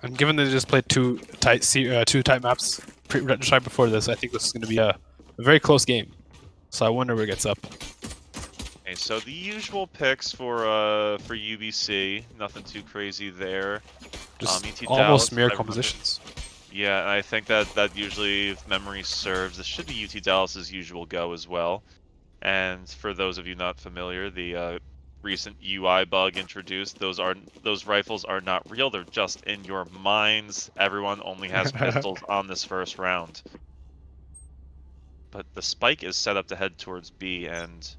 And given that they just played two tight maps just right before this, I think this is going to be a very close game. So I wonder where it gets up. Okay, so the usual picks for UBC, nothing too crazy there. Just UT almost Dallas, mirror I remember. compositions. Yeah, I think that usually, if memory serves, this should be UT Dallas's usual go as well. And for those of you not familiar, the recent UI bug introduced, those rifles are not real, they're just in your minds. Everyone only has pistols on this first round. But the spike is set up to head towards B, and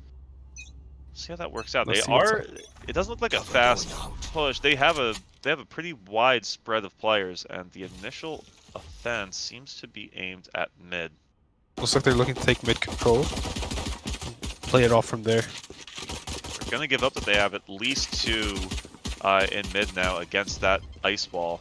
see how that works out. Let's see what's up. It doesn't look like a fast push. They have a pretty wide spread of players, and the initial offense seems to be aimed at mid. Looks like they're looking to take mid control. Play it off from there. They're gonna give up that they have at least two in mid now against that ice wall.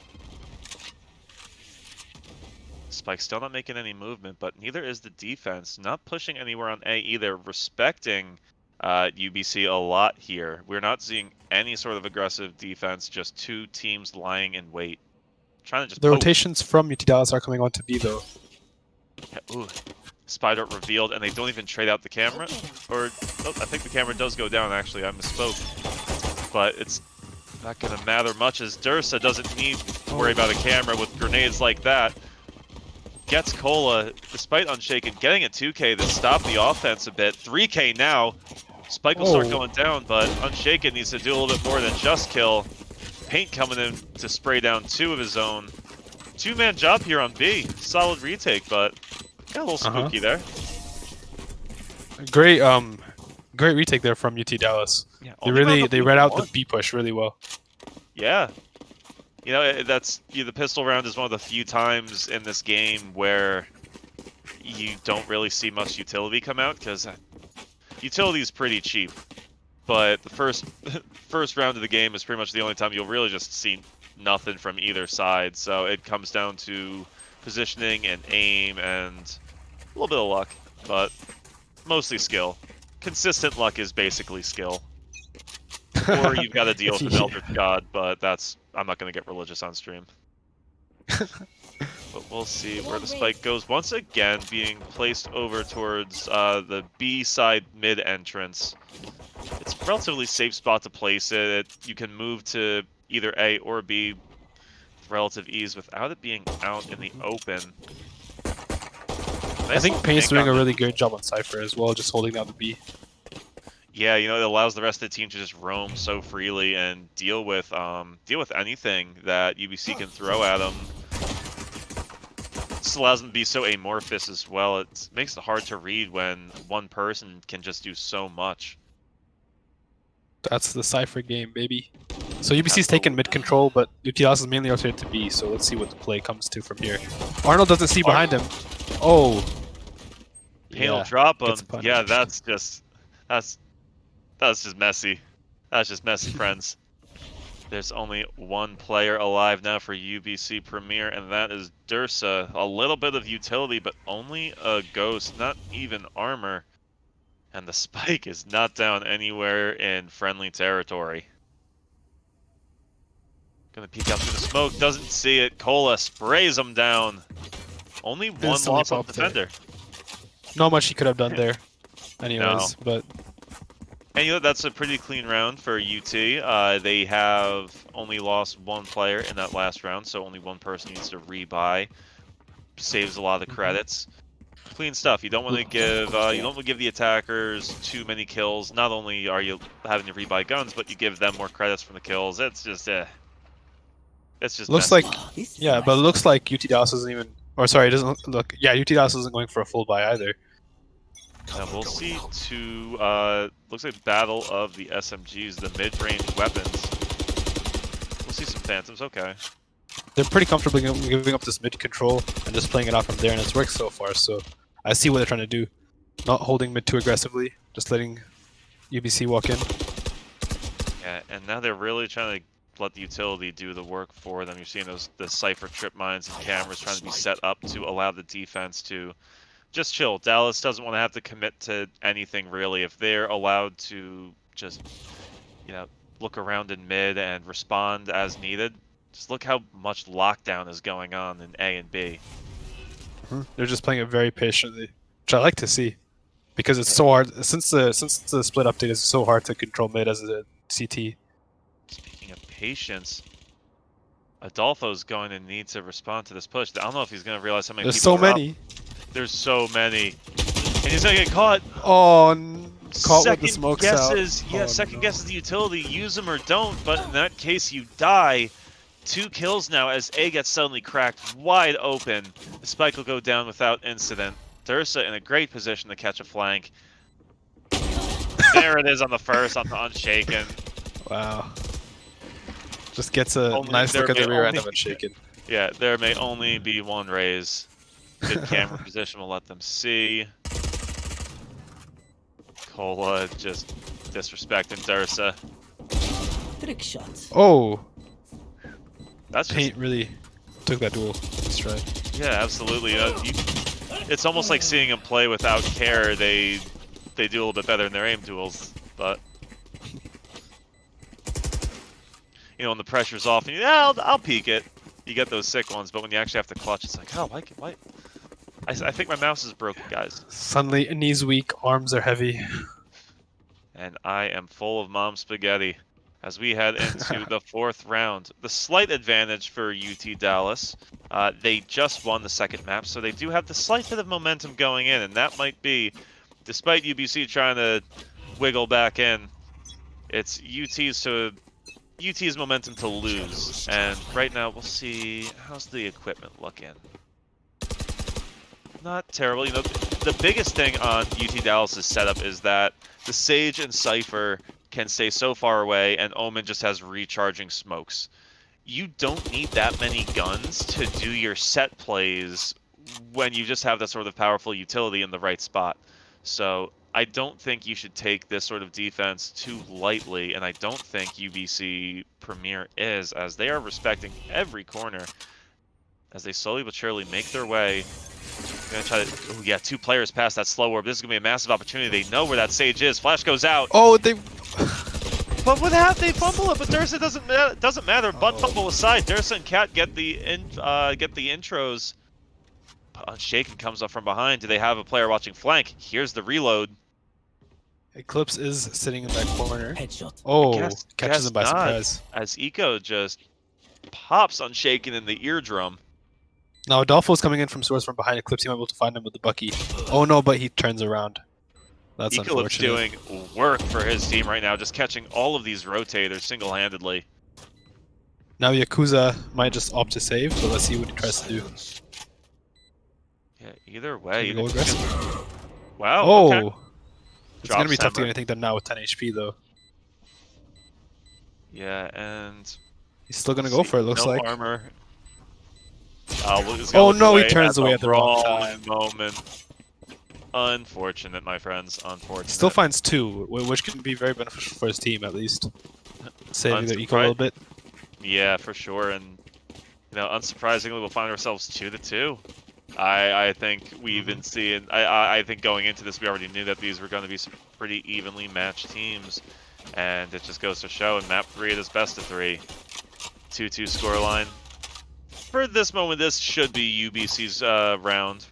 Spike still not making any movement, but neither is the defense. Not pushing anywhere on A either, respecting UBC a lot here. We're not seeing any sort of aggressive defense, just two teams lying in wait. Trying to just The poke. rotations from UT Dallas are coming on to B though. Yeah, ooh. Spy dart revealed, and they don't even trade out the camera. Or, oh, I think the camera does go down, actually. I misspoke. But it's not going to matter much, as Dursa doesn't need to worry about a camera with grenades like that. Gets Cola, despite Unshaken, getting a 2K to stop the offense a bit. 3K now. Spike will start going down, but Unshaken needs to do a little bit more than just kill. Paint coming in to spray down two of his own. Two-man job here on B. Solid retake, but got a little spooky there. Great great retake there from UT Dallas. Yeah, they read out the B push really well. Yeah. You know, the pistol round is one of the few times in this game where you don't really see much utility come out, because utility is pretty cheap. But the first round of the game is pretty much the only time you'll really just see nothing from either side. So it comes down to positioning and aim and a little bit of luck, but mostly skill. Consistent luck is basically skill. Or you've got to deal with an Eldritch God, but I'm not going to get religious on stream. But we'll see where the spike goes. Once again, being placed over towards the B side mid entrance. It's a relatively safe spot to place it. You can move to either A or B with relative ease without it being out in the open. I think Paint's doing a really good job on Cypher as well, just holding down the B. Yeah, you know, it allows the rest of the team to just roam so freely and deal with anything that UBC can throw at them. This allows them to be so amorphous as well. It makes it hard to read when one person can just do so much. That's the Cypher game, baby. So UBC's taken mid control, but UTLS is mainly rotated to B, so let's see what the play comes to from here. Arnold doesn't see behind him. Oh. Paint will drop him. Yeah, that's just messy. That's just messy, friends. There's only one player alive now for UBC Premier, and that is Dursa. A little bit of utility, but only a ghost, not even armor. And the spike is not down anywhere in friendly territory. Gonna peek out through the smoke, doesn't see it. Cola sprays him down. Only one loss on defender. Not much he could have done there, anyways, but... And you know, that's a pretty clean round for UT. They have only lost one player in that last round, so only one person needs to rebuy. Saves a lot of the credits. Clean stuff. You don't want to give the attackers too many kills. Not only are you having to rebuy guns, but you give them more credits from the kills. It's just it's just looks messy. like but it looks like UT Dallas isn't even, or sorry, it doesn't look. Yeah, UT Dallas isn't going for a full buy either. We'll see two, looks like battle of the SMGs, the mid-range weapons. We'll see some Phantoms, okay. They're pretty comfortably giving up this mid control and just playing it out from there, and it's worked so far, so I see what they're trying to do. Not holding mid too aggressively, just letting UBC walk in. Yeah, and now they're really trying to let the utility do the work for them. You're seeing the Cypher trip mines and cameras trying to be set up to allow the defense to just chill. Dallas doesn't want to have to commit to anything really. If they're allowed to just, you know, look around in mid and respond as needed, Just look how much lockdown is going on in A and B. They're just playing it very patiently, which I like to see, because it's so hard since the split update. It's so hard to control mid as a CT. Speaking of patience, Adolfo's going to need to respond to this push. I don't know if he's going to realize how many There's people so are many. up. There's so many. And he's going to get caught. Oh, caught with the Second smokes guesses. out. Yeah, Oh, second no. guesses the utility. Use them or don't. But in that case, you die. 2 kills now as A gets suddenly cracked wide open. The spike will go down without incident. Dursa in a great position to catch a flank. There it is on the first, on the Unshaken. Wow. Just gets a nice look at the rear end of Unshaken. Yeah, there may only be one raise. Good camera position will let them see. Cola just disrespecting Dursa. Trick shots. Oh, That's just, Paint really took that duel. Let's try. yeah, absolutely. It's almost like seeing them play without care. They do a little bit better in their aim duels, but you know when the pressure's off, and I'll peek it. You get those sick ones, but when you actually have to clutch, it's like, oh, why? I think my mouse is broken, guys. Suddenly, knees weak, arms are heavy. And I am full of mom spaghetti as we head into the 4th round. The slight advantage for UT Dallas, they just won the 2nd map, so they do have the slight bit of momentum going in, and that might be, despite UBC trying to wiggle back in, it's UT's momentum to lose. And right now, we'll see, how's the equipment looking? Not terrible. You know, the biggest thing on UT Dallas' setup is that the Sage and Cypher can stay so far away, and Omen just has recharging smokes. You don't need that many guns to do your set plays when you just have that sort of powerful utility in the right spot. So I don't think you should take this sort of defense too lightly, and I don't think UBC Premier is, as they are respecting every corner as they slowly but surely make their way. Gonna try to, oh yeah, 2 players past that slow orb. This is gonna be a massive opportunity. They know where that Sage is. Flash goes out. Oh, they. But with that, they fumble it. But Dursa doesn't matter. Butt fumble aside, Dursa and Cat get the intros. But Unshaken comes up from behind. Do they have a player watching flank? Here's the reload. Eclipse is sitting in that corner. Headshot. Oh, catches him by not, surprise. as Eco just pops Unshaken in the eardrum. Now Adolfo's coming in from source from behind Eclipse. He might be able to find him with the Bucky. Oh no, but he turns around. That's Ecolip's unfortunate. doing work for his team right now, just catching all of these rotators single-handedly. Now Yakuza might just opt to save, but let's see what he tries to do. Yeah, either way. Go aggressive. Wow. Oh, Okay. it's gonna be tough to Hammer. get anything done now with 10 HP though. Yeah, and He's still gonna go for it. Looks no like. armor. Oh no, he turns away at the wrong wrong time. moment. Unfortunate, my friends. Unfortunate. Still finds 2, which can be very beneficial for his team at least. Saving their eco a little bit. Yeah, for sure. And you know, unsurprisingly, we'll find ourselves 2-2. I think we've been seeing. I think going into this, we already knew that these were going to be some pretty evenly matched teams, and it just goes to show in map 3 it is best of 3. 2-2 scoreline. For this moment, this should be UBC's round.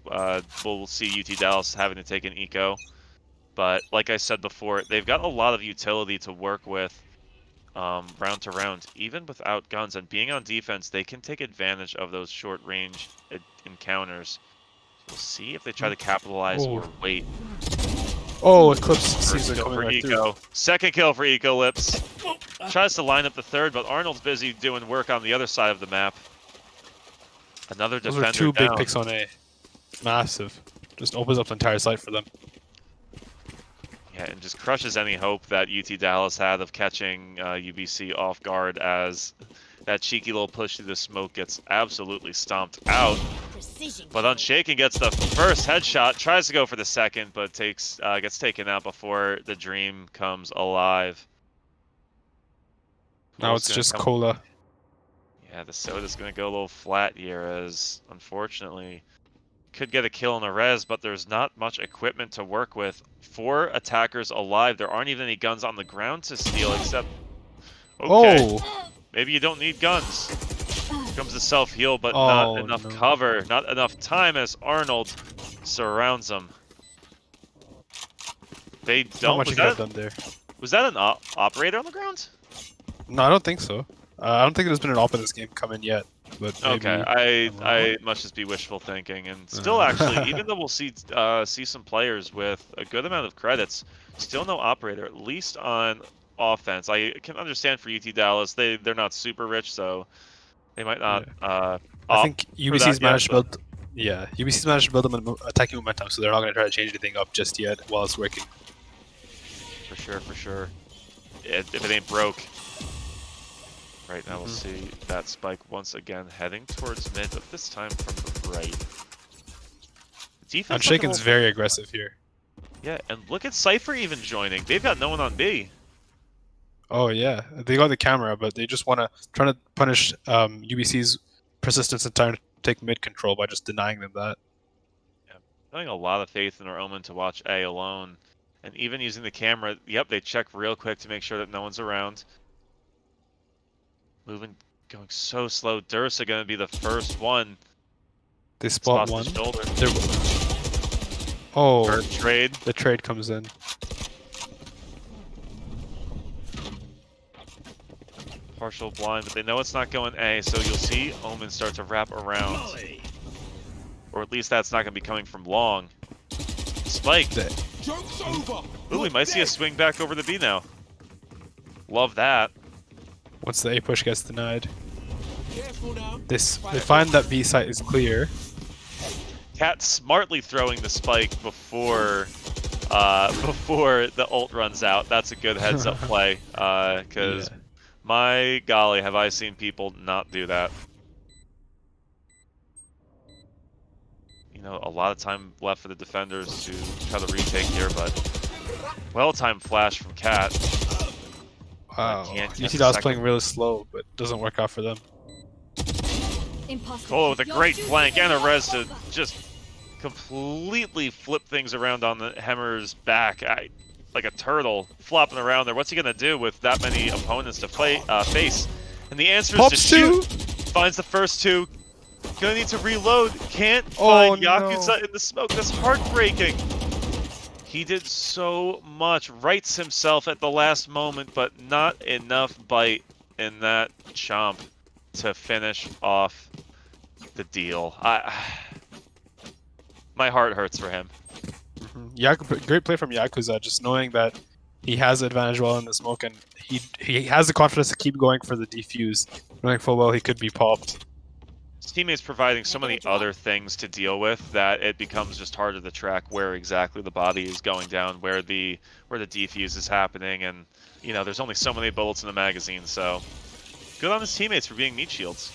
We'll see UT Dallas having to take an eco, but like I said before, they've got a lot of utility to work with. Round to round, even without guns, and being on defense, they can take advantage of those short-range encounters. We'll see if they try to capitalize or wait. Oh, Eclipse sees it Kill coming for right through. Eco. Second kill for Ecolips. Tries to line up the third, but Arnold's busy doing work on the other side of the map. Another Those defender are 2 big down. picks on A. Massive. Just opens up the entire site for them. Yeah, and just crushes any hope that UT Dallas had of catching UBC off guard, as that cheeky little push through the smoke gets absolutely stomped out. But Unshaken gets the first headshot, tries to go for the second, but gets taken out before the dream comes alive. Now it's just Cola. Yeah, the Soda's going to go a little flat here, as unfortunately could get a kill on a res, but there's not much equipment to work with. 4 attackers alive. There aren't even any guns on the ground to steal, except... Okay, Oh! maybe you don't need guns. Comes the self-heal, but Oh, not enough no. cover, not enough time as Arnold surrounds him. They Not don't. much you could have done there. Was that an operator on the ground? No, I don't think so. I don't think there's been an op in this game come in yet. But maybe, Okay, I'm wrong. I must just be wishful thinking, and still actually, even though we'll see some players with a good amount of credits, still no operator, at least on offense. I can understand for UT Dallas, they're not super rich, so they might not I opt think for that UBC's yet, managed to but- build. Yeah, UBC's managed to build them attacking momentum, so they're not going to try to change anything up just yet while it's working. For sure, for sure. If it ain't broke. Right now we'll see that spike once again heading towards mid, but this time from the right. Defense Unshaken's very aggressive here. Yeah, and look at Cypher even joining. They've got no one on B. Oh yeah, they got the camera, but they just want to try to punish UBC's persistence in trying to take mid control by just denying them that. Yeah, having a lot of faith in our Omen to watch A alone. And even using the camera, yep, they check real quick to make sure that no one's around. Moving, going so slow. Dursa going to be the first one. They spot Spots one. the shoulder. Oh, Bird trade. the trade comes in. Partial blind, but they know it's not going A, so you'll see Omen start to wrap around. Or at least that's not going to be coming from long. Spike. Ooh, we might see a swing back over the B now. Love that. Once the A push gets denied, they find that B site is clear. Cat smartly throwing the spike before the ult runs out. That's a good heads up play. Because my golly, have I seen people not do that. You know, a lot of time left for the defenders to try to retake here, but well-timed flash from Cat. Wow, Can't get UT the Dallas second. playing really slow, but doesn't work out for them. Cole with a great flank and a res to just completely flip things around on the Hemmer's back. Like a turtle flopping around there. What's he gonna do with that many opponents to face? And the answer is Pops to shoot. two. Finds the first two. Gonna need to reload. Can't find no. Yakuza in the smoke. That's heartbreaking. He did so much. Rights himself at the last moment, but not enough bite in that chomp to finish off the deal. My heart hurts for him. Great play from Yakuza, just knowing that he has the advantage while in the smoke, and he has the confidence to keep going for the defuse, knowing full well he could be popped. His teammates providing so many other things to deal with that it becomes just harder to track where exactly the body is going down, where the defuse is happening, and you know there's only so many bullets in the magazine. So good on his teammates for being meat shields.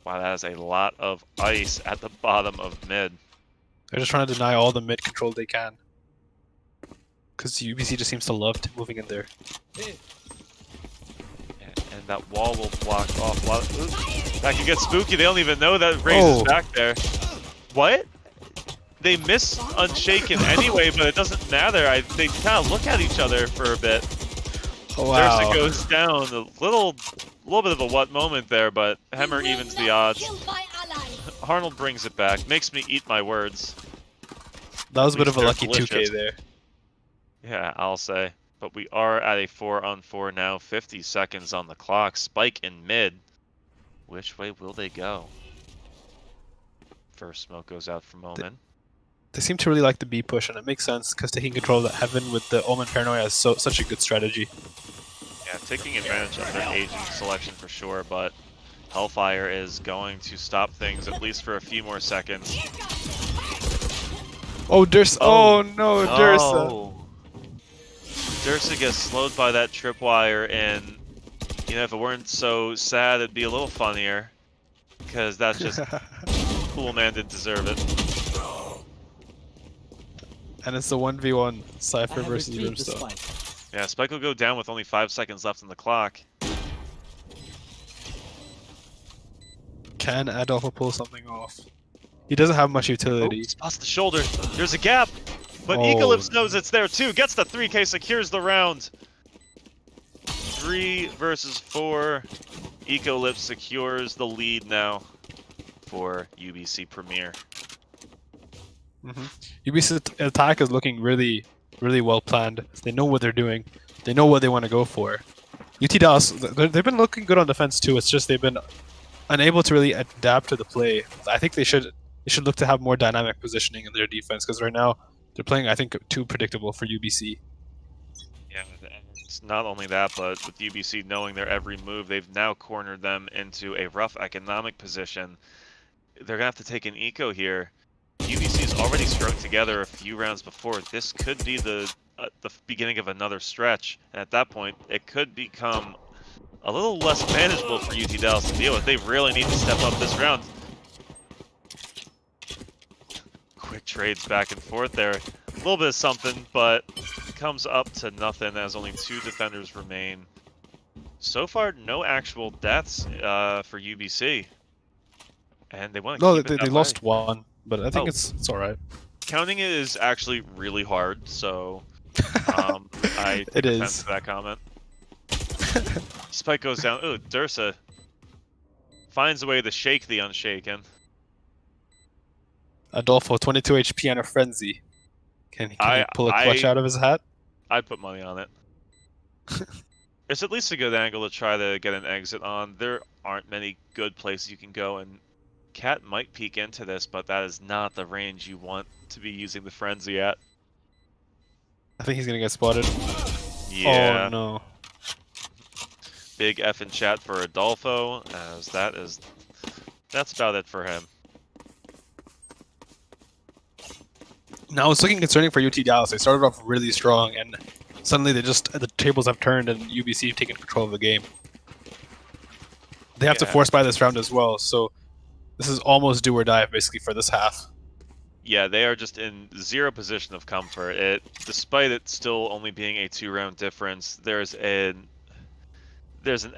Wow, that is a lot of ice at the bottom of mid. They're just trying to deny all the mid control they can, because UBC just seems to love moving in there. And that wall will block off a lot of... Ooh, that can get spooky. They don't even know that Raze is back there. What? They miss Unshaken anyway, but it doesn't matter. They kind of look at each other for a bit. Oh, wow. Dursa goes down. A little bit of a what moment there, but Hemmer evens the odds. Arnold brings it back. Makes me eat my words. That was a bit of a They're lucky delicious. 2K there. Yeah, I'll say. But we are at a 4-on-4 now. 50 seconds on the clock. Spike in mid. Which way will they go? First smoke goes out from Omen. They seem to really like the B push, and it makes sense because taking control of that Heaven with the Omen Paranoia is such a good strategy. Yeah, taking advantage of their agent selection for sure, but Hellfire is going to stop things at least for a few more seconds. Oh, Dursa! Oh no, Dursa! Oh. Dursa gets slowed by that tripwire, and you know, if it weren't so sad, it'd be a little funnier. Because that's just cool, man didn't deserve it. And it's the 1v1 Cypher versus Brimstone. Yeah, Spike will go down with only 5 seconds left on the clock. Can Adolfo pull something off? He doesn't have much utility. Oh, spots the shoulder. There's a gap, but Oh. Eclipse knows it's there too. Gets the 3K, secures the round. 3 versus 4. Ecolip secures the lead now for UBC Premier. UBC's attack is looking really, really well planned. They know what they're doing. They know what they want to go for. UT Dallas, they've been looking good on defense too. It's just they've been unable to really adapt to the play. I think they should look to have more dynamic positioning in their defense because right now they're playing, I think, too predictable for UBC. Yeah, and it's not only that, but with UBC knowing their every move, they've now cornered them into a rough economic position. They're gonna have to take an eco here. UBC's already strung together a few rounds before. This could be the beginning of another stretch, and at that point, it could become a little less manageable for UT Dallas to deal with. They really need to step up this round. Quick trades back and forth there. A little bit of something, but it comes up to nothing as only 2 defenders remain. So far, no actual deaths for UBC. And they want to keep it they that lost way. 1, but I think it's all right. Counting it is actually really hard, so I take offense to that comment. Spike goes down. Ooh, Dursa finds a way to shake the unshaken. Adolfo, 22 HP and a frenzy. Can he pull a clutch out of his hat? I'd put money on it. It's at least a good angle to try to get an exit on. There aren't many good places you can go, and Cat might peek into this, but that is not the range you want to be using the frenzy at. I think he's gonna get spotted. Yeah. Oh no. Big F in chat for Adolfo, as that's about it for him. Now it's looking concerning for UT Dallas. They started off really strong, and suddenly the tables have turned, and UBC have taken control of the game. They have to force by this round as well, so this is almost do or die basically for this half. Yeah, they are just in zero position of comfort. Despite it still only being a 2-round difference, there's an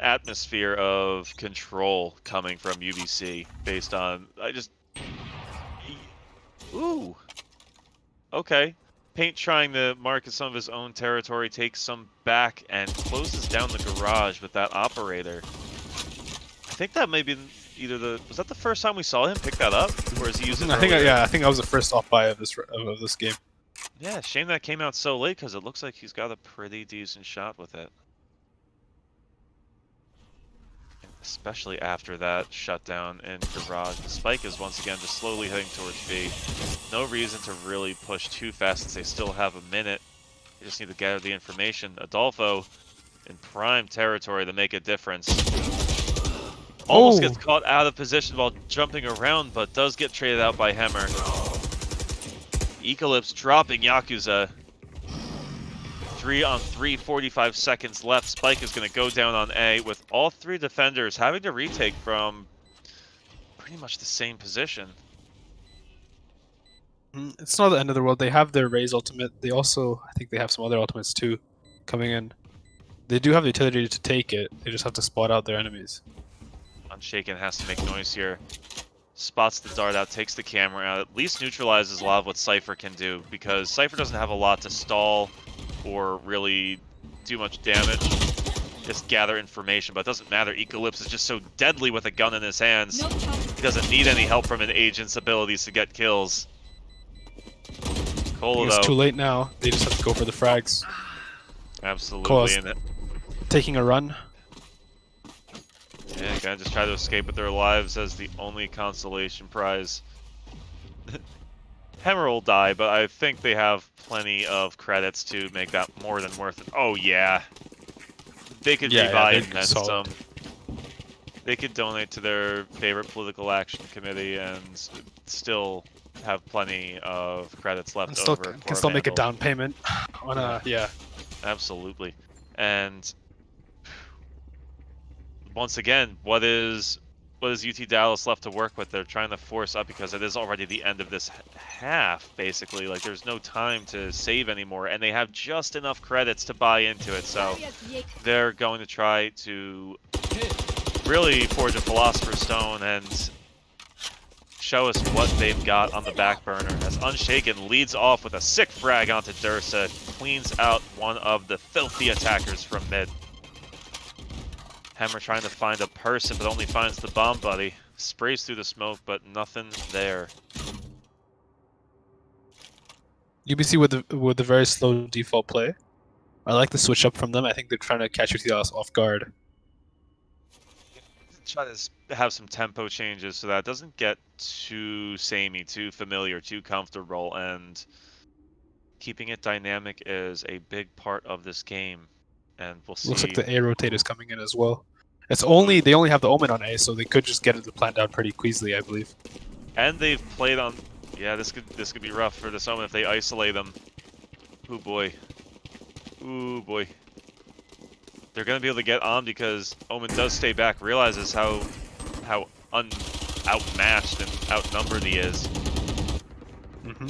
atmosphere of control coming from UBC based on ooh. Okay. Paint trying to mark some of his own territory, takes some back, and closes down the garage with that operator. I think that may be was that the first time we saw him pick that up? Or is he using it earlier? I think that was the first off-buy of this game. Yeah, shame that came out so late, because it looks like he's got a pretty decent shot with it. Especially after that shutdown in garage. The spike is once again just slowly heading towards B. No reason to really push too fast since they still have a minute. They just need to gather the information. Adolfo in prime territory to make a difference. Almost gets caught out of position while jumping around, but does get traded out by Hemmer. Ecolip's dropping Yakuza. 3-on-3, 45 seconds left. Spike is going to go down on A with all 3 defenders having to retake from pretty much the same position. It's not the end of the world. They have their Raze ultimate. They also, I think they have some other ultimates too coming in. They do have the utility to take it. They just have to spot out their enemies. Unshaken has to make noise here. Spots the dart out, takes the camera out, at least neutralizes a lot of what Cypher can do, because Cypher doesn't have a lot to stall or really do much damage. Just gather information, but it doesn't matter. Ecolips is just so deadly with a gun in his hands. He doesn't need any help from an agent's abilities to get kills. Cola, though. It's too late now. They just have to go for the frags. Absolutely. Taking a run. Yeah, gonna just try to escape with their lives as the only consolation prize. Hemmer will die, but I think they have plenty of credits to make that more than worth it. Oh yeah, they could rebuy and then some. They could donate to their favorite political action committee and still have plenty of credits left over. Can still make a down payment on a Absolutely, and once again, what is UT Dallas left to work with? They're trying to force up because it is already the end of this half, basically. Like, there's no time to save anymore, and they have just enough credits to buy into it, so they're going to try to really forge a Philosopher's Stone and show us what they've got on the back burner, as Unshaken leads off with a sick frag onto Dursa, cleans out one of the filthy attackers from mid. Hammer trying to find a person, but only finds the bomb buddy. Sprays through the smoke, but nothing there. UBC with the very slow default play. I like the switch up from them. I think they're trying to catch UT Dallas off guard. Try to have some tempo changes so that it doesn't get too samey, too familiar, too comfortable, and keeping it dynamic is a big part of this game. And we'll see. Looks like the A rotate is coming in as well. They only have the Omen on A, so they could just get the plant down pretty easily, I believe. And they've played on. Yeah, this could be rough for this Omen if they isolate them. Ooh boy. Ooh boy. They're gonna be able to get on because Omen does stay back, realizes how outmatched and outnumbered he is.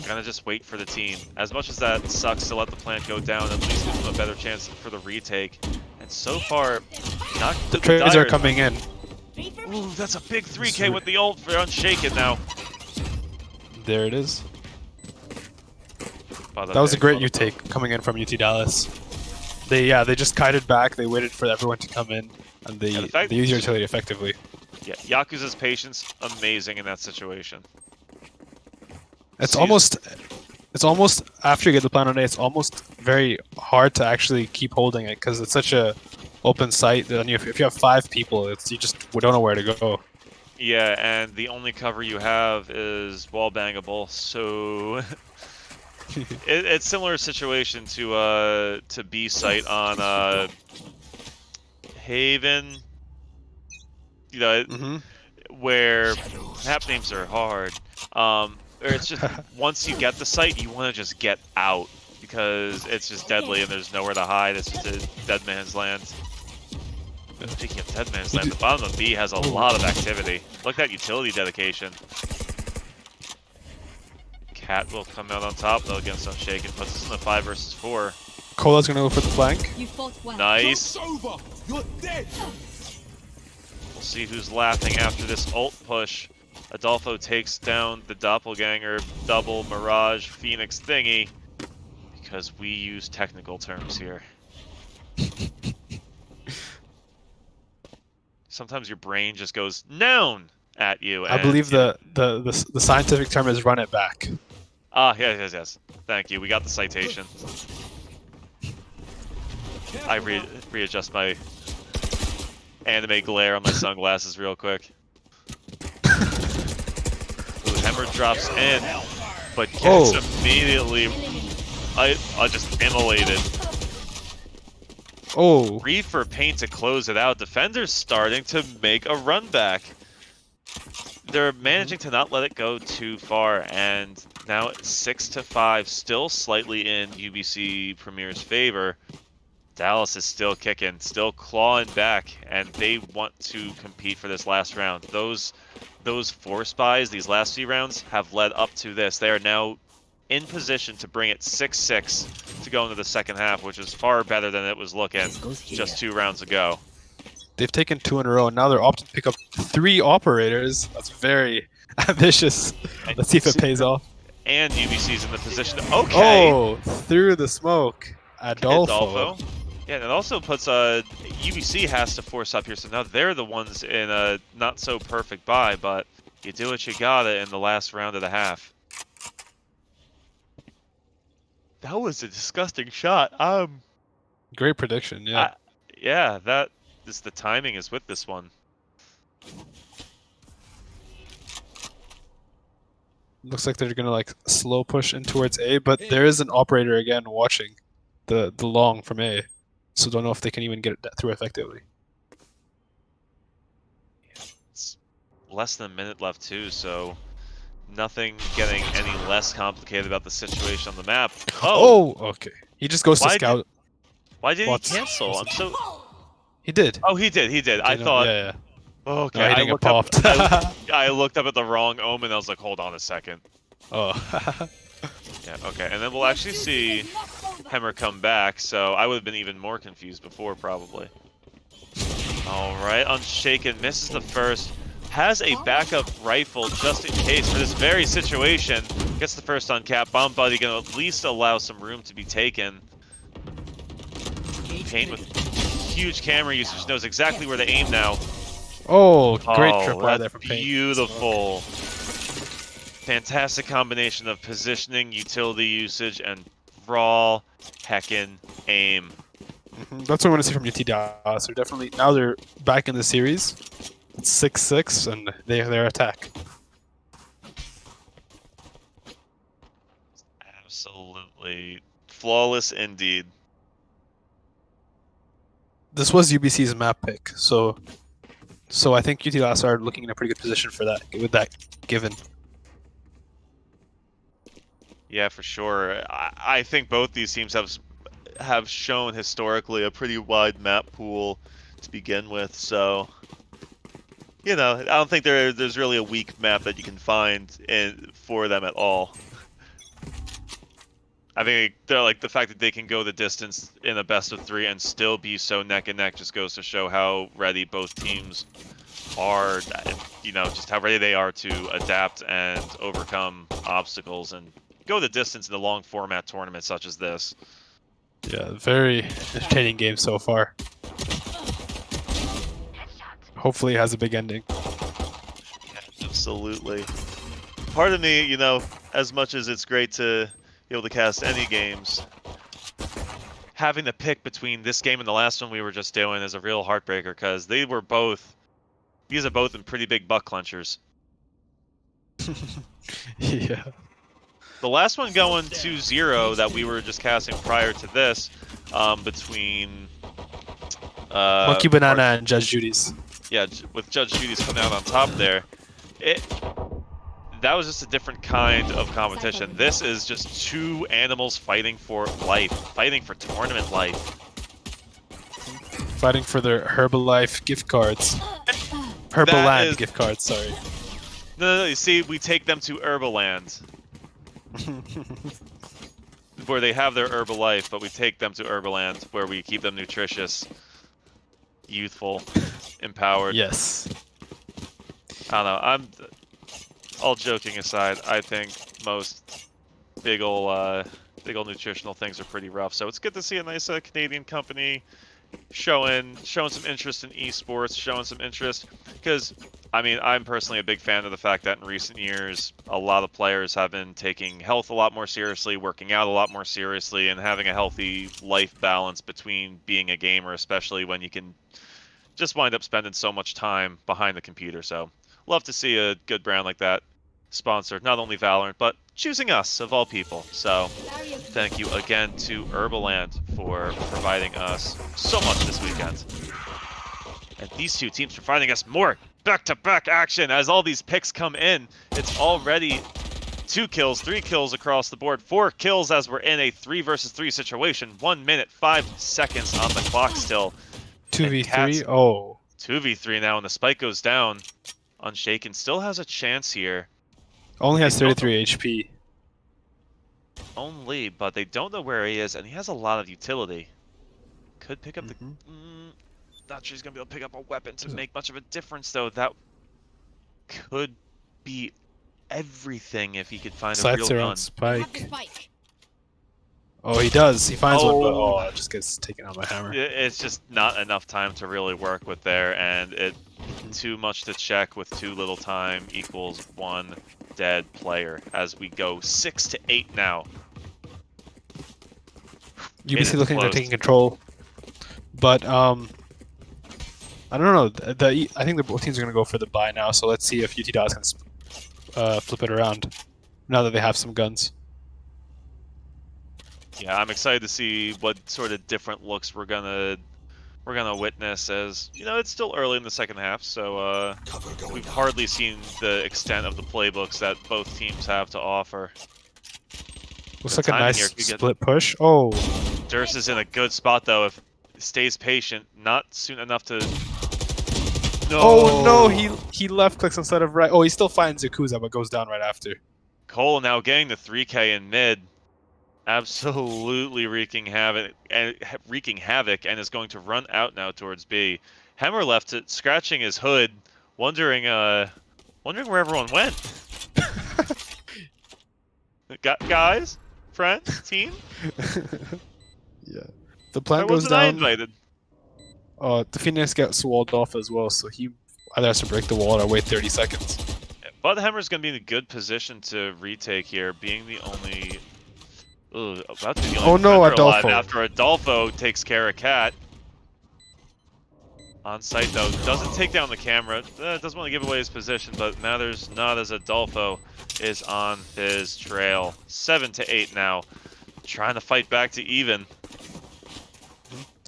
Gonna just wait for the team. As much as that sucks to let the plant go down, at least give them a better chance for the retake. And so far, not the trades are coming in. Ooh, that's a big 3K with the ult for Unshaken now. There it is. That was a great U-take coming in from UT Dallas. They just kited back. They waited for everyone to come in, and they used your utility effectively. Yeah, Yakuza's patience amazing in that situation. It's almost after you get the plant on A, it's almost very hard to actually keep holding it because it's such a open site that if you have 5 people, you just don't know where to go. Yeah, and the only cover you have is wall bangable, so it's similar situation to B site on Haven. You know, where map names are hard. Or it's just once you get the site, you want to just get out because it's just deadly and there's nowhere to hide. It's just a dead man's land. Speaking of dead man's land, the bottom of B has a lot of activity. Look at that utility dedication. Cat will come out on top though against Unshaken. Puts us in a 5 versus 4. Cola's gonna go for the flank. Nice. We'll see who's laughing after this ult push. Adolfo takes down the doppelganger, double mirage, phoenix thingy, because we use technical terms here. Sometimes your brain just goes known at you. I believe the scientific term is run it back. Ah, yes. Thank you. We got the citation. I readjust my anime glare on my sunglasses real quick. Hammer drops in, but gets immediately just immolated. Oh. Read for paint to close it out. Defenders starting to make a run back. They're managing to not let it go too far, and now it's 6-5, still slightly in UBC Premier's favor. Dallas is still kicking, still clawing back, and they want to compete for this last round. Those 4 spies, these last few rounds, have led up to this. They are now in position to bring it 6-6 to go into the second half, which is far better than it was looking just 2 rounds ago. They've taken 2 in a row, and now they're opting to pick up 3 operators. That's very ambitious. Let's see if it pays off. And UBC's in the position. Okay. Oh, through the smoke. Adolfo. Yeah, and it also puts UBC has to force up here, so now they're the ones in a not so perfect buy, but you do what you gotta in the last round of the half. That was a disgusting shot. Great prediction, yeah. Yeah, the timing is with this one. Looks like they're gonna slow push in towards A, but there is an operator again watching the long from A. So don't know if they can even get it through effectively. It's less than a minute left too, so nothing getting any less complicated about the situation on the map. Oh, okay. He just goes to scout. Why did he cancel? I'm so. He did. Oh, he did. I thought. Yeah. Okay. No, I popped. I looked up at the wrong Omen. I was like, hold on a second. Oh. Yeah. Okay. And then we'll actually see Hammer come back. So I would have been even more confused before, probably. All right. Unshaken misses the first. Has a backup rifle just in case for this very situation. Gets the first on cap. Bomb buddy gonna at least allow some room to be taken. Paint with huge camera usage, knows exactly where to aim now. Oh, great Oh, tripwire there that's from Paint. beautiful. Fantastic combination of positioning, utility usage, and raw heckin' aim. That's what I want to see from UT Dallas. They're definitely now they're back in the series. It's 6-6, and their attack. Absolutely flawless indeed. This was UBC's map pick, so I think UT Dallas are looking in a pretty good position for that with that given. Yeah, for sure. I think both these teams have shown historically a pretty wide map pool to begin with, so you know, I don't think there's really a weak map that you can find for them at all. I think they're like the fact that they can go the distance in a best of 3 and still be so neck and neck just goes to show how ready both teams are, you know, just how ready they are to adapt and overcome obstacles and go the distance in a long format tournament such as this. Yeah, very entertaining game so far. Hopefully it has a big ending. Yeah, absolutely. Part of me, you know, as much as it's great to be able to cast any games, having to pick between this game and the last one we were just doing is a real heartbreaker because these are both in pretty big butt clenchers. Yeah. The last one going 2-0 that we were just casting prior to this, between Monkey Banana and Judge Judy's. Yeah, with Judge Judy's coming out on top there, that was just a different kind of competition. This is just two animals fighting for life, fighting for tournament life. Fighting for their Herbalife gift cards. Herbaland gift cards, sorry. No, you see, we take them to Herbaland. Where they have their Herbalife, but we take them to Herbaland, where we keep them nutritious, youthful, empowered. Yes. I don't know, all joking aside, I think most big ol' nutritional things are pretty rough. So it's good to see a nice Canadian company showing some interest in esports, showing some interest. Because I mean, I'm personally a big fan of the fact that in recent years, a lot of players have been taking health a lot more seriously, working out a lot more seriously, and having a healthy life balance between being a gamer, especially when you can just wind up spending so much time behind the computer. So love to see a good brand like that sponsor not only Valorant, but choosing us, of all people. So thank you again to Herbaland for providing us so much this weekend. And these two teams providing us more back-to-back action as all these picks come in. It's already 2 kills, 3 kills across the board, 4 kills as we're in a 3 versus 3 situation. 1 minute, 5 seconds on the clock still. 2v3? Oh. 2v3 now, and the spike goes down. Unshaken still has a chance here. Only has 33 HP. Only, but they don't know where he is, and he has a lot of utility. Could pick up the... not sure he's going to be able to pick up a weapon to make much of a difference, though. That could be everything if he could find a real gun. Spike. Oh, he does. He finds one, but it just gets taken out by hammer. It's just not enough time to really work with there, and too much to check with too little time equals 1 dead player as we go 6-8 now. UBC looking like they're taking control, but I don't know. I think both teams are going to go for the buy now, so let's see if UT Dallas can flip it around now that they have some guns. Yeah, I'm excited to see what sort of different looks we're gonna witness. As you know, it's still early in the second half, so we've hardly seen the extent of the playbooks that both teams have to offer. Looks like a nice split push. Oh, Durst is in a good spot though. If he stays patient, not soon enough to. No. Oh no, he left clicks instead of right. Oh, he still finds Yakuza, but goes down right after. Cole now getting the 3K in mid. Absolutely wreaking havoc and is going to run out now towards B. Hammer left it, scratching his hood, wondering where everyone went. Guys, friends, team. Yeah, the plant goes I down. invited. The Phoenix gets walled off as well, so he either has to break the wall or wait 30 seconds. Budhammer's going to be in a good position to retake here, being the only... Ooh, about to be the only Oh no, defender alive Adolfo. after Adolfo takes care of Cat. On site though, doesn't take down the camera, doesn't want to give away his position, but matters not as Adolfo is on his trail. 7-8 now, trying to fight back to even.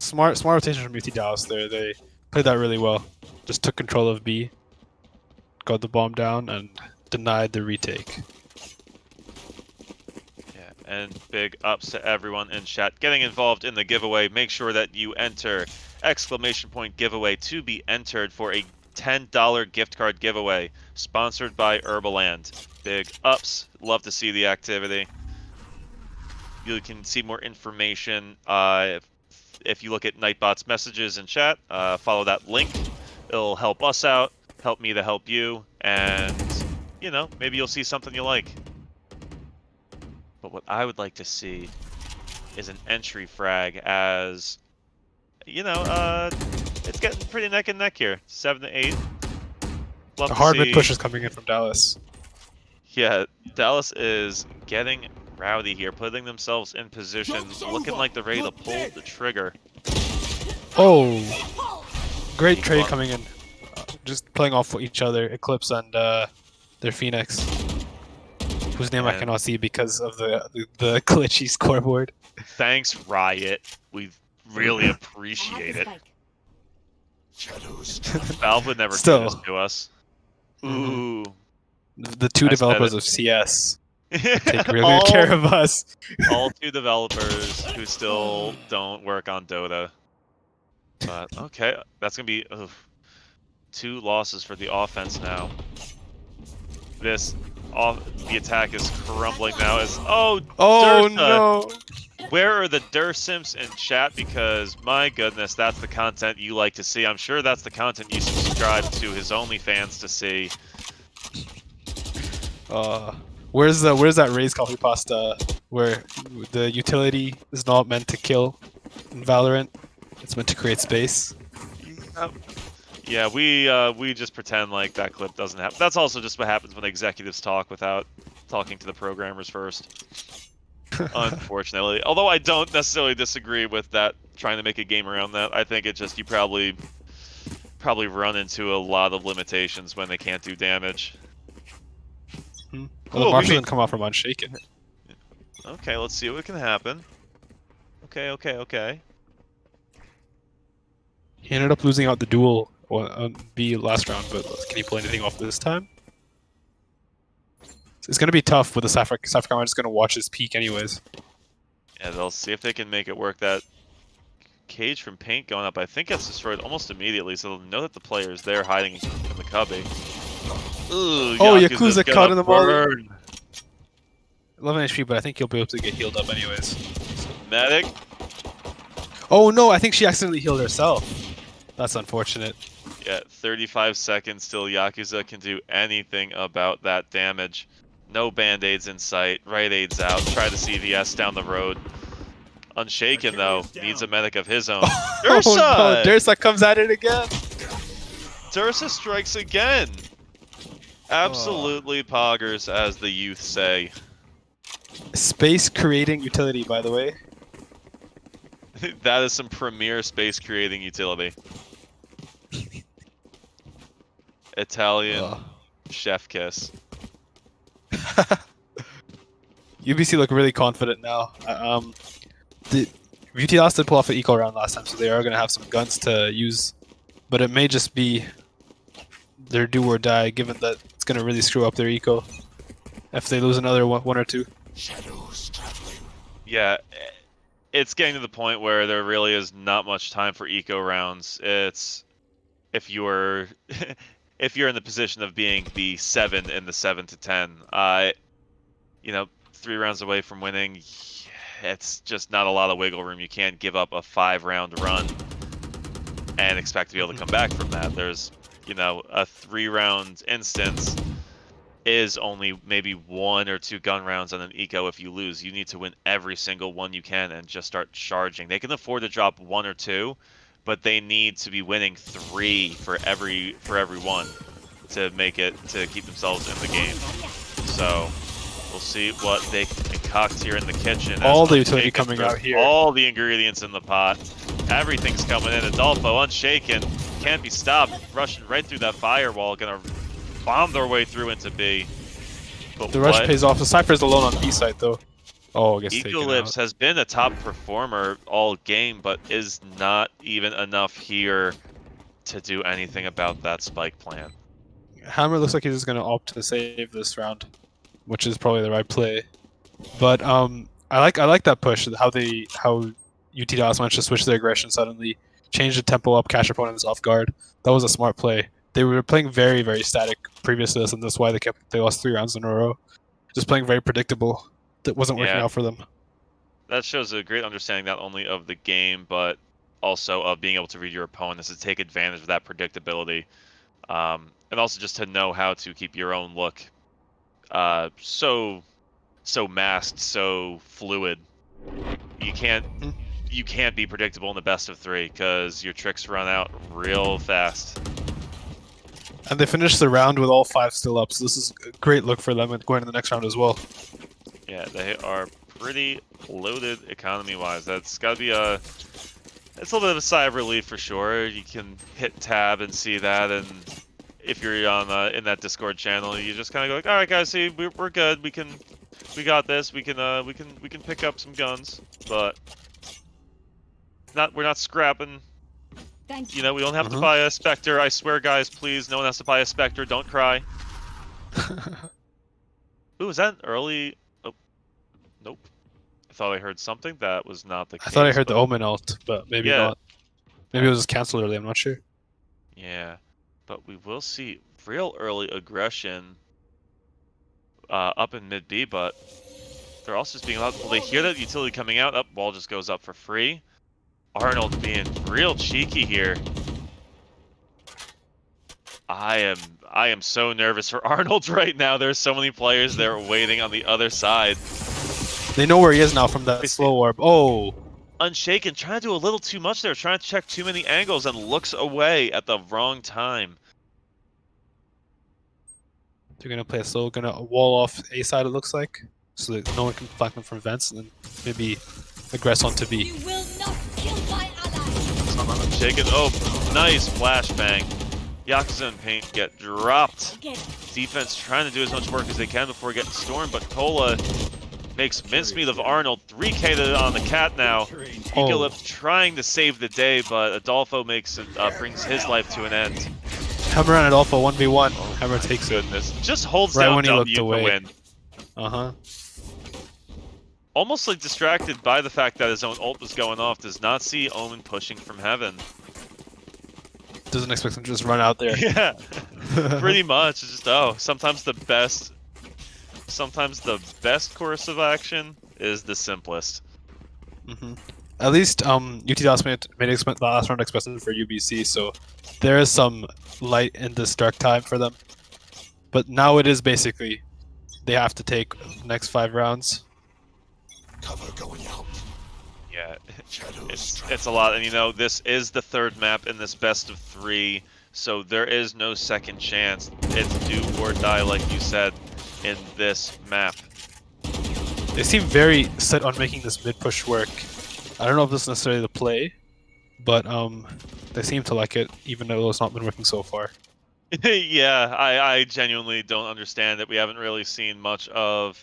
Smart rotation from UT Dallas there. They played that really well. Just took control of B, got the bomb down, and denied the retake. Yeah, and big ups to everyone in chat getting involved in the giveaway. Make sure that you enter ! Giveaway to be entered for a $10 gift card giveaway sponsored by Herbaland. Big ups. Love to see the activity. You can see more information if you look at Nightbot's messages in chat. Follow that link. It'll help us out, help me to help you, and, you know, maybe you'll see something you like. But what I would like to see is an entry frag as, you know, it's getting pretty neck and neck here. 7-8. Love A to hard see. mid push is coming in from Dallas. Yeah, Dallas is getting rowdy here, putting themselves in position, looking like they're ready to pull the trigger. Oh, great trade coming in. Just playing off each other, Eclipse and their Phoenix, whose name I And- cannot see because of the glitchy scoreboard. Thanks, Riot. We really appreciate it. Valve would never do Still. this to us. Ooh. The two I said developers it. of CS take really all, good care of us. all two developers who still don't work on Dota. But okay, that's gonna be 2 losses for the offense now. The attack is crumbling now as Oh Dursa. no! Where are the Dursimps in chat? Because my goodness, that's the content you like to see. I'm sure that's the content you subscribe to his OnlyFans to see. Where's that Ray's coffee pasta where the utility is not meant to kill in Valorant? It's meant to create space. Yeah, we just pretend like that clip doesn't happen. That's also just what happens when executives talk without talking to the programmers first. Unfortunately, although I don't necessarily disagree with that, trying to make a game around that. I think it just you probably run into a lot of limitations when they can't do damage. Well, Cool, the we Marshall made- didn't come off from Unshaken. Okay, let's see what can happen. Okay. He ended up losing out the duel on B last round, but can he pull anything off this time? It's gonna be tough with the Sapphire I'm just gonna watch his peak anyways. Yeah, they'll see if they can make it work. That cage from paint going up, I think gets destroyed almost immediately, so they'll know that the player is there hiding in the cubby. Ooh, Oh, Yakuza's Yakuza gonna caught in the volley. burn. 11 HP, but I think he'll be able to get healed up anyways. Medic. Oh no, I think she accidentally healed herself. That's unfortunate. Yeah, 35 seconds till Yakuza can do anything about that damage. No band-aids in sight, right aids out, try the CVS down the road. Unshaken though, needs a medic of his own. Oh Dursa! no, Dursa comes at it again! Dursa strikes again! Absolutely poggers, as the youth say. Space creating utility, by the way. That is some premier space creating utility. Italian chef kiss. UBC look really confident now. The UT did pull off an eco round last time, so they are going to have some guns to use. But it may just be their do or die, given that it's going to really screw up their eco if they lose another one or two. Yeah, it's getting to the point where there really is not much time for eco rounds. It's if you're if you're in the position of being the 7 in the 7 to 10, you know, 3 rounds away from winning, it's just not a lot of wiggle room. You can't give up a 5-round run and expect to be able to come back from that. There's, you know, a 3-round instance is only maybe 1 or 2 gun rounds on an eco. If you lose, you need to win every single one you can and just start charging. They can afford to drop 1 or 2, but they need to be winning 3 for every one to make it to keep themselves in the game. So we'll see what they concoct here in the kitchen. All the utility coming out here. All the ingredients in the pot. Everything's coming in. Adolfo unshaken, can't be stopped. Rushing right through that firewall, gonna bomb their way through into B. But the rush pays off. The Cypher's alone on B side though. Oh, I guess taken Eclipse out. has been a top performer all game, but is not even enough here to do anything about that spike plant. Hammer looks like he's just gonna opt to save this round, which is probably the right play. But I like that push. How UT Dallas managed to switch their aggression suddenly, change the tempo up, catch opponents off guard. That was a smart play. They were playing very, very static previous to this, and that's why they lost 3 rounds in a row. Just playing very predictable. That wasn't working out for them. That shows a great understanding not only of the game, but also of being able to read your opponents to take advantage of that predictability, and also just to know how to keep your own look so masked, so fluid. You can't be predictable in the best of 3 because your tricks run out real fast. And they finished the round with all 5 still up, so this is a great look for them and going to the next round as well. Yeah, they are pretty loaded economy-wise. That's got to be it's a little bit of a sigh of relief for sure. You can hit tab and see that, and if you're on in that Discord channel, you just kind of go like, all right, guys, see, we're good. We got this. We can pick up some guns, but we're not scrapping. Thank You know, we don't have to buy a Spectre. I swear, guys, please, no one has to buy a Spectre. Don't cry. Ooh, is that an early? Oh, nope. I thought I heard something. That was not the case. I thought I heard the Omen ult, but maybe not. Maybe it was just cancelled early. I'm not sure. Yeah, but we will see real early aggression up in mid B, but they're also just being allowed. Well, they hear that utility coming out. Up, wall just goes up for free. Arnold being real cheeky here. I am so nervous for Arnold right now. There's so many players there waiting on the other side. They know where he is now from that slow orb. Oh! Unshaken, trying to do a little too much there, trying to check too many angles and looks away at the wrong time. They're gonna play a slow, gonna wall off A side it looks like, so that no one can flank them from vents, and then maybe aggress onto B. You will not kill my ally. Unshaken, oh, nice flashbang. Yakuza and Paint get dropped. Defense trying to do as much work as they can before getting stormed, but Cola makes mincemeat of Arnold. 3K on the cat now. Eclipse trying to save the day, but Adolfo makes it, brings his life to an end. Hammer and Adolfo 1v1. Hammer takes it. Goodness, just holds Right down when he W looked to away. win. Almost like distracted by the fact that his own ult was going off. Does not see Omen pushing from heaven. Doesn't expect him to just run out there. Yeah, pretty much. It's just sometimes the best course of action is the simplest. At least UT Dallas made the last round expected for UBC, so there is some light in this dark time for them. But now it is basically they have to take the next 5 rounds. Cover going out. Yeah, it's a lot, and you know this is the 3rd map in this best of 3, so there is no second chance. It's do or die, like you said, in this map. They seem very set on making this mid push work. I don't know if this is necessarily the play, but they seem to like it, even though it's not been working so far. Yeah, I genuinely don't understand it. We haven't really seen much of.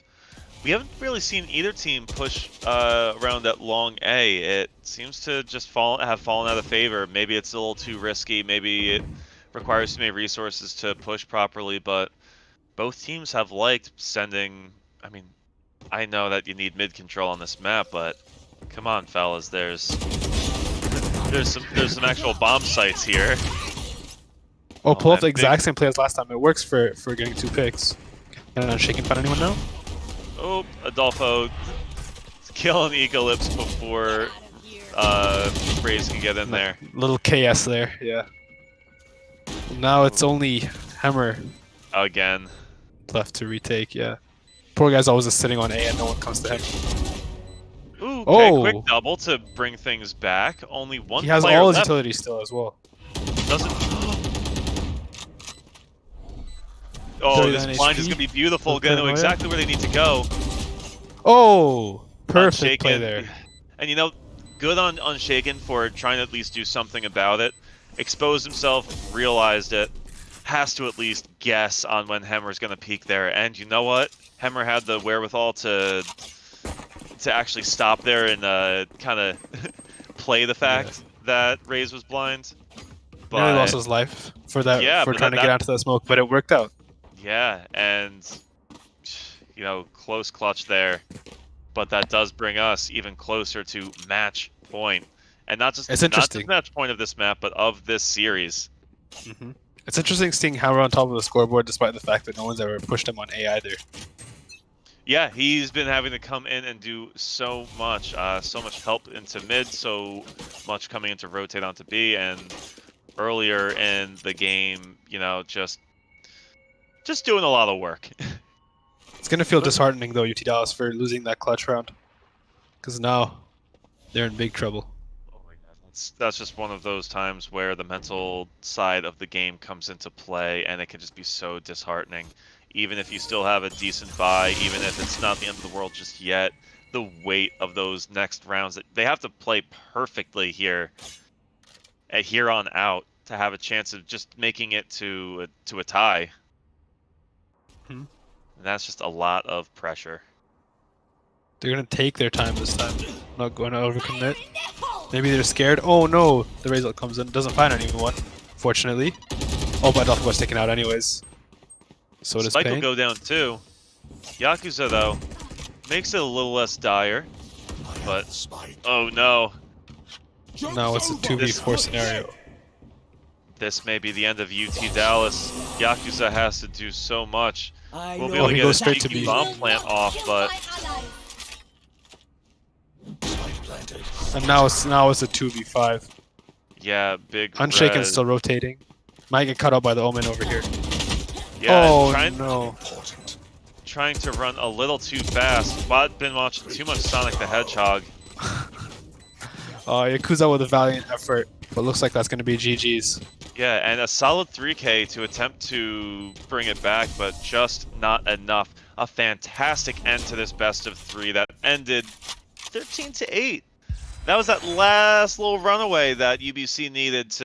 We haven't really seen either team push around that long A. It seems to just have fallen out of favor. Maybe it's a little too risky. Maybe it requires too many resources to push properly. But both teams have liked sending. I mean, I know that you need mid control on this map, but come on, fellas. There's some actual bomb sites here. Oh, pull off the exact same play as last time. It works for getting 2 picks. Can Unshaken find anyone now? Oh, Adolfo killing Eclipse before Raze can get in there. Little KS there, yeah. Now it's only Hammer Again. left to retake, yeah. Poor guy's always just sitting on A and no one comes to him. Ooh, okay, Oh! quick double to bring things back. Only one He has player all his left. utilities still as well. Doesn't. Oh, this 39 blind is HP. gonna be beautiful. With Gonna know paranoia. exactly where they need to go. Oh! Perfect play Unshaken. there. And you know, good on Unshaken for trying to at least do something about it. Exposed himself, realized it. Has to at least guess on when Hemmer's gonna peek there. And you know what? Hemmer had the wherewithal to actually stop there and kind of play the fact that Raze was blind. Nearly lost But his life for that, yeah, for but trying to get onto that smoke, but it worked out. yeah, and you know, close clutch there. But that does bring us even closer to match point, and not just It's interesting. match point of this map, but of this series. It's interesting seeing how we're on top of the scoreboard despite the fact that no one's ever pushed him on A either. Yeah, he's been having to come in and do so much help into mid, so much coming into rotate onto B, and earlier in the game, you know, just doing a lot of work. It's going to feel disheartening, though, UT Dallas, for losing that clutch round. Because now they're in big trouble. Oh my god, that's just one of those times where the mental side of the game comes into play, and it can just be so disheartening. Even if you still have a decent buy, even if it's not the end of the world just yet, the weight of those next rounds, that they have to play perfectly here, here on out, to have a chance of just making it to a tie. Hmm. And that's just a lot of pressure. They're going to take their time this time. Not going to overcommit. Maybe they're scared. Oh no! The Razor comes in. Doesn't find anyone, fortunately. Oh, but Delta was taken out anyways. So does Spike will Pain. go down too. Yakuza, though, makes it a little less dire. But, oh no. Now it's a 2v4 scenario. This may be the end of UT Dallas. Yakuza has to do so much. We'll be able to he get goes a straight to cheeky B. bomb plant off, but And now it's a 2v5. yeah, big Unshaken res. still rotating. Might get cut out by the Omen over here. Yeah, Oh trying no! to run a little too fast. But been watching too much Sonic the Hedgehog. Yakuza with a valiant effort, but looks like that's going to be GG's. Yeah, and a solid 3K to attempt to bring it back, but just not enough. A fantastic end to this best of 3 that ended 13-8. That was that last little runaway that UBC needed to